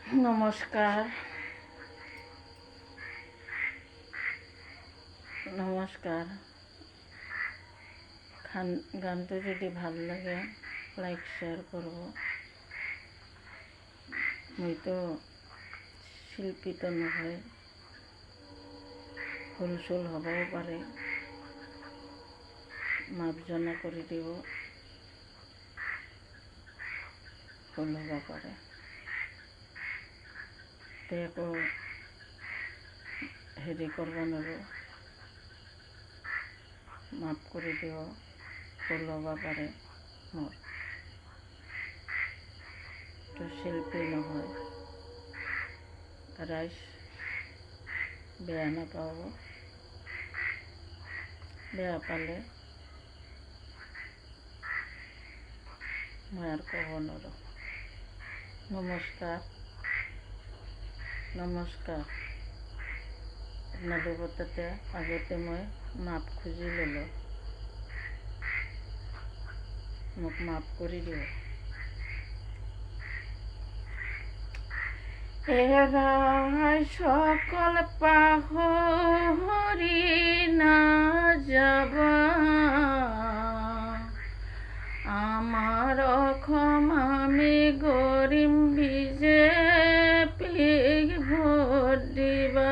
নমস্কাৰ নমস্কাৰ গানটো যদি ভাল লাগে লাইক শেয়াৰ কৰব। মইতো শিল্পী তো নহয়, ভুল চুল হ'বও পাৰে, মাৰ্জনা কৰি দিব, ভুল হ'ব পাৰে। তে একো হেৰি কৰিব নোৱাৰোঁ, মাফ কৰি দিব, ভুল হ'ব পাৰে মোৰ। তো শিল্পী নহয়, ৰাইজ বেয়া নাপাব, বেয়া পালে মই আৰু ক'ব নোৱাৰোঁ। নমস্কাৰ আপোনালোকৰ তাতে আগতে মই মাপ খুজি ল'লোঁ, মোক মাফ কৰি দিয়ক। এৰাই সকল পাহৰি নাযাবা, আমাৰ অসম আমি গৰিম বিজেপিক ভোট দিবা।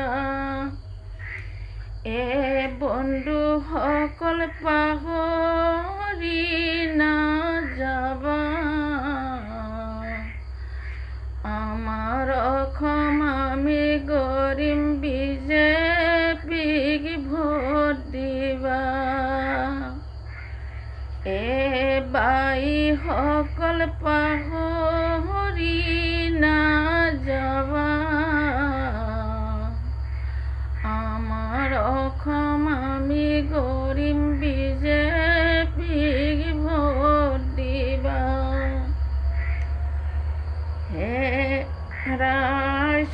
বন্ধুসকল পাহৰি নাযাবা, আমাৰ অসম আমি গৰিম বিজেপিক ভোট দিবা। বাইসকল পাহৰি নাযাবা, আমাৰ অসম আমি গৰিম বিজেপিক ভোট দিবা।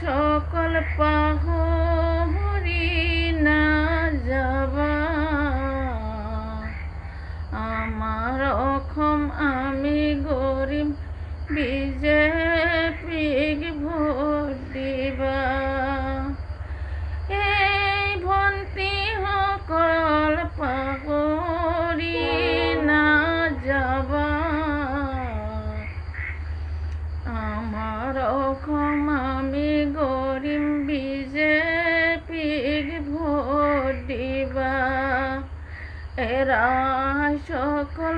সকল পাহৰি নাযাবা, আমাৰ অসম আমি গৰিম বিজেপিক ভোট দিবা। ভণ্টিসকল পাহৰি নাযাবা, আমাৰ অসম আমি গৰিম বিজেপিক ভোট দিবা। ৰাইজসকল